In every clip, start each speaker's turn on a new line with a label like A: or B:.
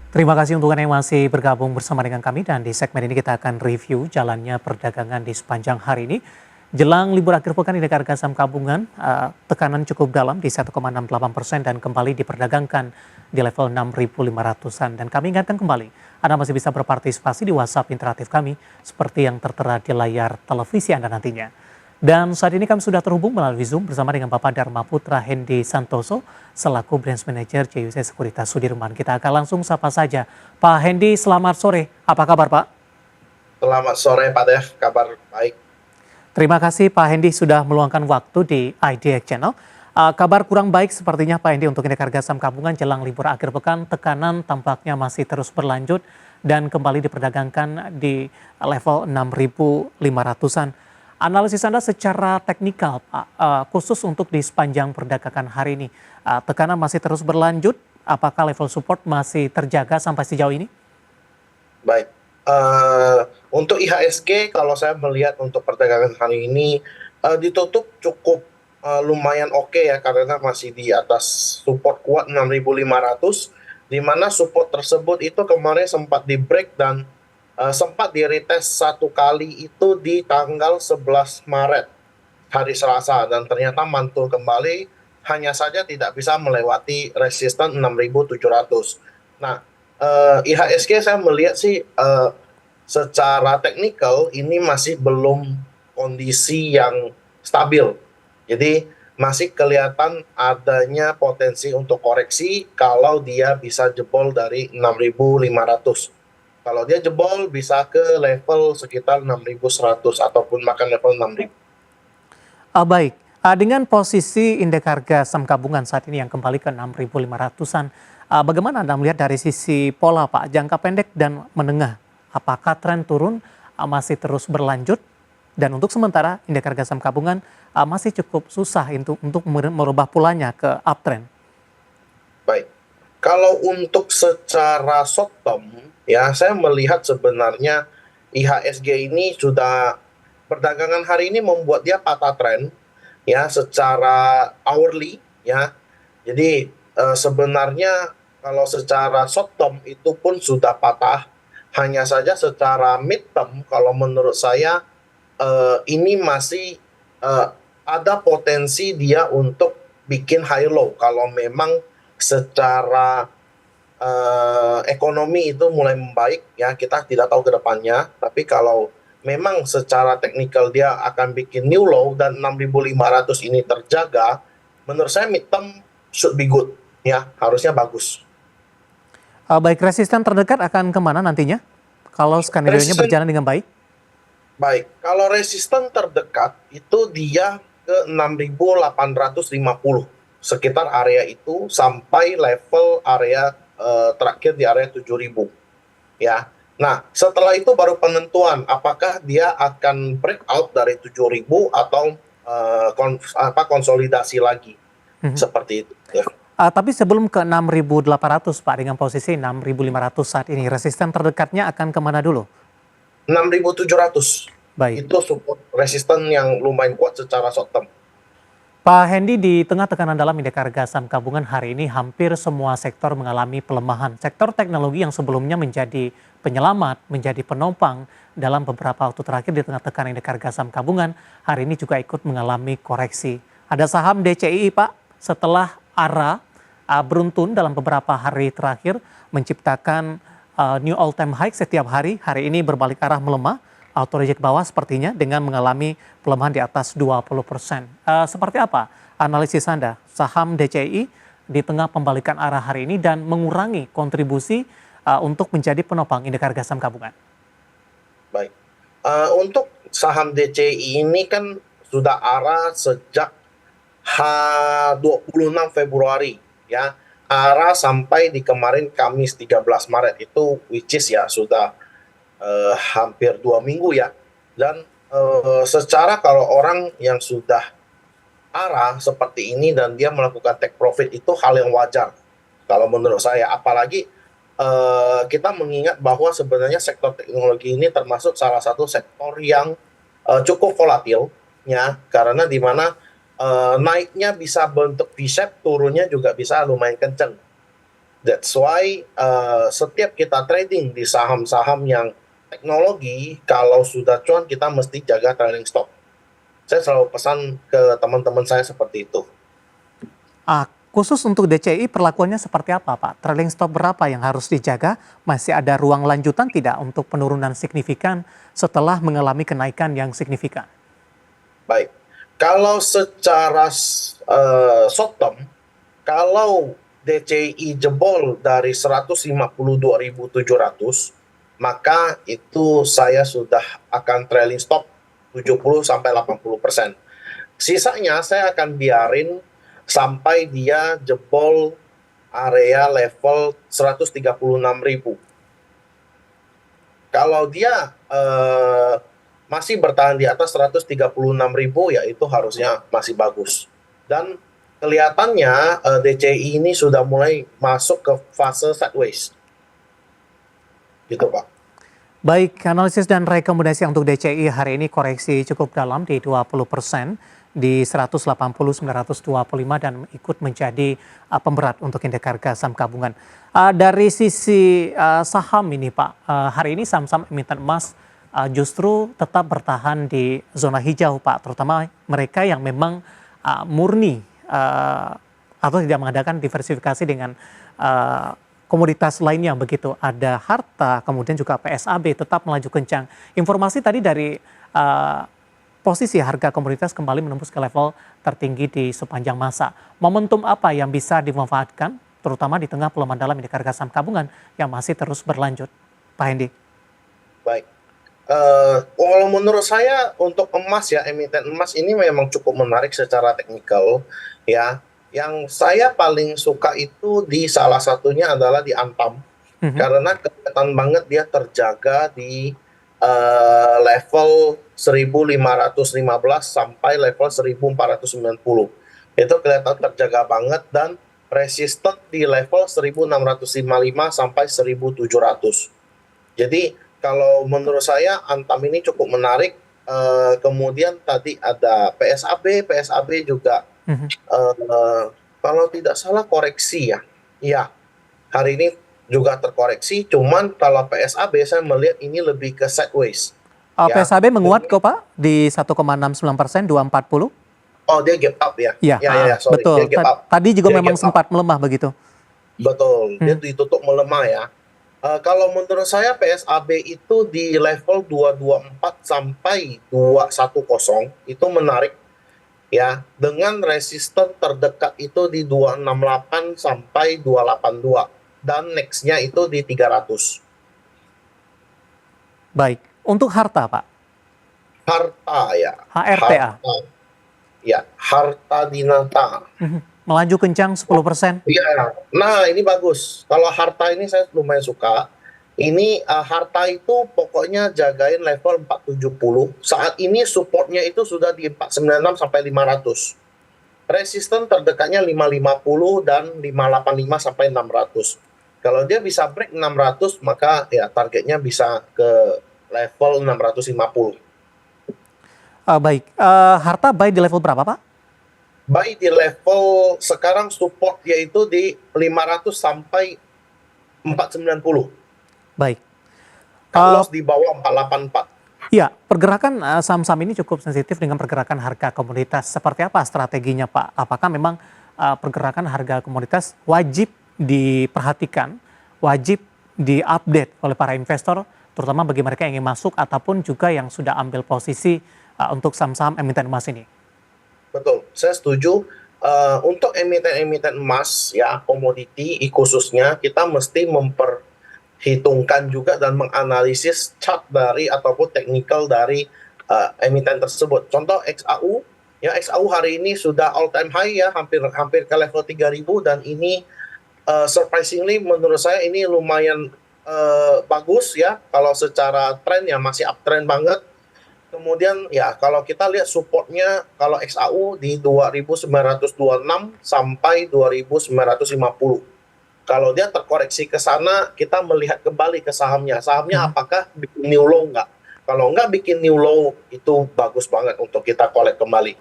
A: Terima kasih untuk Anda yang masih bergabung bersama dengan kami dan di segmen ini kita akan review jalannya perdagangan di sepanjang hari ini. Jelang libur akhir pekan indeks harga saham gabungan tekanan cukup dalam di 1,68% dan kembali diperdagangkan di level 6.500-an. Dan kami ingatkan kembali, Anda masih bisa berpartisipasi di WhatsApp interaktif kami seperti yang tertera di layar televisi Anda nantinya. Dan saat ini kami sudah terhubung melalui Zoom bersama dengan Bapak Dharma Putra Hendi Santoso selaku Branch Manager JUC Sekuritas Sudirman. Kita akan langsung sapa saja. Pak Hendi, selamat sore. Apa kabar Pak?
B: Selamat sore Pak Dev, kabar baik.
A: Terima kasih Pak Hendi sudah meluangkan waktu di IDX Channel. Kabar kurang baik sepertinya Pak Hendi untuk indeks harga saham gabungan jelang libur akhir pekan. Tekanan tampaknya masih terus berlanjut dan kembali diperdagangkan di level 6.500-an. Analisis Anda secara teknikal, Pak, khusus untuk di sepanjang perdagangan hari ini, tekanan masih terus berlanjut, apakah level support masih terjaga sampai sejauh ini?
B: Baik. Untuk IHSG, kalau saya melihat untuk perdagangan hari ini ditutup cukup lumayan oke ya, karena masih di atas support kuat 6.500, di mana support tersebut itu kemarin sempat di break dan sempat di retest satu kali itu di tanggal 11 Maret hari Selasa dan ternyata mantul kembali, hanya saja tidak bisa melewati resisten 6.700. Nah, IHSG saya melihat sih secara teknikal ini masih belum kondisi yang stabil. Jadi masih kelihatan adanya potensi untuk koreksi kalau dia bisa jebol dari 6.500. Kalau dia jebol bisa ke level sekitar 6.100 ataupun makan level 6.000.
A: Baik, dengan posisi indeks harga saham gabungan saat ini yang kembali ke 6.500-an, bagaimana Anda melihat dari sisi pola Pak, jangka pendek dan menengah? Apakah tren turun masih terus berlanjut? Dan untuk sementara indeks harga saham gabungan masih cukup susah untuk merubah polanya ke uptrend.
B: Baik, kalau untuk secara short term, ya saya melihat sebenarnya IHSG ini sudah perdagangan hari ini membuat dia patah tren, ya secara hourly, ya. Jadi sebenarnya kalau secara short term itu pun sudah patah, hanya saja secara mid term kalau menurut saya ini masih eh, ada potensi dia untuk bikin high low kalau memang secara ekonomi itu mulai membaik, ya kita tidak tahu ke depannya, tapi kalau memang secara teknikal dia akan bikin new low dan 6.500 ini terjaga, menurut saya mid term should be good, ya harusnya bagus.
A: Baik, resisten terdekat akan kemana nantinya? Kalau skenario-nya
B: Resisten
A: berjalan dengan baik?
B: baik, kalau resisten terdekat itu dia ke 6.850, sekitar area itu sampai level area terakhir di area 7.000, ya. Nah, setelah itu baru penentuan apakah dia akan breakout dari 7.000 atau konsolidasi lagi.
A: Mhm.
B: Seperti itu, ya.
A: Tapi sebelum ke 6.800 Pak, dengan posisi 6.500 saat ini, resisten terdekatnya akan kemana dulu?
B: 6.700
A: Baik.
B: itu support resisten yang lumayan kuat secara short term.
A: Pak Hendi, di tengah tekanan dalam indeks harga saham gabungan hari ini, hampir semua sektor mengalami pelemahan. Sektor teknologi yang sebelumnya menjadi penyelamat, menjadi penopang dalam beberapa waktu terakhir di tengah tekanan indeks harga saham gabungan, hari ini juga ikut mengalami koreksi. Ada saham DCI, Pak, setelah ARA beruntun dalam beberapa hari terakhir menciptakan new all time high setiap hari ini berbalik arah melemah, auto reject bawah sepertinya dengan mengalami pelemahan di atas 20%. Seperti apa analisis Anda saham DCI di tengah pembalikan arah hari ini dan mengurangi kontribusi untuk menjadi penopang indeks harga saham gabungan?
B: Baik. Untuk saham DCI ini kan sudah arah sejak H26 Februari, ya. Arah sampai di kemarin Kamis 13 Maret itu which is ya sudah hampir 2 minggu ya. Dan secara kalau orang yang sudah arah seperti ini dan dia melakukan take profit itu hal yang wajar kalau menurut saya, apalagi kita mengingat bahwa sebenarnya sektor teknologi ini termasuk salah satu sektor yang cukup volatil, ya, karena di mana naiknya bisa bentuk V-shape, turunnya juga bisa lumayan kenceng. That's why setiap kita trading di saham-saham yang teknologi, kalau sudah cuan kita mesti jaga trailing stop. Saya selalu pesan ke teman-teman saya seperti itu.
A: Khusus untuk DCI perlakuannya seperti apa Pak? Trailing stop berapa yang harus dijaga? Masih ada ruang lanjutan tidak untuk penurunan signifikan setelah mengalami kenaikan yang signifikan?
B: Baik, kalau secara short term, kalau DCI jebol dari 152.700, maka itu saya sudah akan trailing stop 70-80%. Sisanya saya akan biarin sampai dia jebol area level 136.000. Kalau dia masih bertahan di atas 136.000, ya itu harusnya masih bagus. Dan kelihatannya DCI ini sudah mulai masuk ke fase sideways. Gitu Pak.
A: Baik, analisis dan rekomendasi untuk DCI hari ini koreksi cukup dalam di 20%, di 180.925 dan ikut menjadi pemberat untuk indeks harga saham gabungan. Dari sisi saham ini Pak, hari ini saham-saham emiten emas justru tetap bertahan di zona hijau Pak, terutama mereka yang memang murni atau tidak mengadakan diversifikasi dengan komoditas lainnya begitu. Ada harta, kemudian juga PSAB tetap melaju kencang. Informasi tadi dari posisi harga komoditas kembali menembus ke level tertinggi di sepanjang masa. Momentum apa yang bisa dimanfaatkan, terutama di tengah pelemahan dalam indeks harga saham gabungan yang masih terus berlanjut, Pak Hendy?
B: Baik. Kalau menurut saya untuk emas ya, emiten emas ini memang cukup menarik secara teknikal ya. Yang saya paling suka itu di salah satunya adalah di Antam, karena kelihatan banget dia terjaga di level 1515 sampai level 1490. Itu kelihatan terjaga banget dan resisten di level 1655 sampai 1700. Jadi kalau menurut saya Antam ini cukup menarik. Kemudian tadi ada PSAB juga kalau tidak salah koreksi ya. Ya, hari ini juga terkoreksi, cuman kalau PSAB saya melihat ini lebih ke sideways. Ya.
A: PSAB menguat kok Pak di 1,69%, 240.
B: Oh, dia gap up ya?
A: Ya,
B: sorry.
A: betul.
B: Dia gap up.
A: Tadi juga
B: Dia
A: memang
B: gap up.
A: sempat melemah begitu.
B: Betul, dia ditutup melemah ya. Kalau menurut saya PSAB itu di level 224 sampai 210 itu menarik ya, dengan resisten terdekat itu di 268 sampai 282 dan next-nya itu di 300.
A: Baik, untuk harta Pak?
B: Harta ya.
A: HRTA?
B: Ya, Harta Dinata.
A: Melaju kencang 10%?
B: Iya, nah ini bagus. Kalau harta ini saya lumayan suka. Ini harta itu pokoknya jagain level 470. Saat ini supportnya itu sudah di 496 sampai 500. Resisten terdekatnya 550 dan 585 sampai 600. Kalau dia bisa break 600, maka ya targetnya bisa ke level 650.
A: Baik, harta buy di level berapa Pak?
B: Buy di level sekarang support yaitu di 500 sampai 490.
A: Baik.
B: Kalau di bawah 484.
A: Iya, pergerakan saham-saham ini cukup sensitif dengan pergerakan harga komoditas. Seperti apa strateginya Pak? Apakah memang pergerakan harga komoditas wajib diperhatikan, wajib diupdate oleh para investor, terutama bagi mereka yang ingin masuk ataupun juga yang sudah ambil posisi untuk saham-saham emiten emas ini?
B: Betul, saya setuju. Untuk emiten-emiten emas ya, komoditi khususnya, kita mesti memperhitungkan juga dan menganalisis chart dari ataupun teknikal dari emiten tersebut. Contoh XAU, ya XAU hari ini sudah all time high ya, hampir ke level 3000 dan ini surprisingly menurut saya ini lumayan bagus ya, kalau secara tren ya masih uptrend banget. Kemudian ya kalau kita lihat supportnya kalau XAU di 2926 sampai 2950. Kalau dia terkoreksi ke sana, kita melihat kembali ke sahamnya. Sahamnya apakah bikin new low nggak? Kalau nggak bikin new low, itu bagus banget untuk kita collect kembali.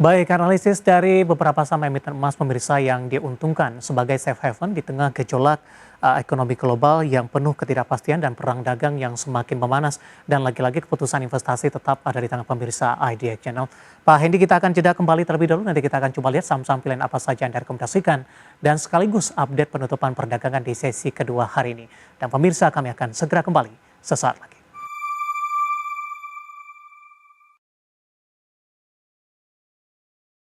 A: Baik, analisis dari beberapa saham emiten emas pemirsa yang diuntungkan sebagai safe haven di tengah gejolak ekonomi global yang penuh ketidakpastian dan perang dagang yang semakin memanas. Dan lagi-lagi keputusan investasi tetap ada di tangan pemirsa IDX Channel. Pak Hendy, kita akan jeda kembali terlebih dahulu. Nanti kita akan coba lihat saham-saham pilihan apa saja yang direkomendasikan. Dan sekaligus update penutupan perdagangan di sesi kedua hari ini. Dan pemirsa, kami akan segera kembali sesaat lagi.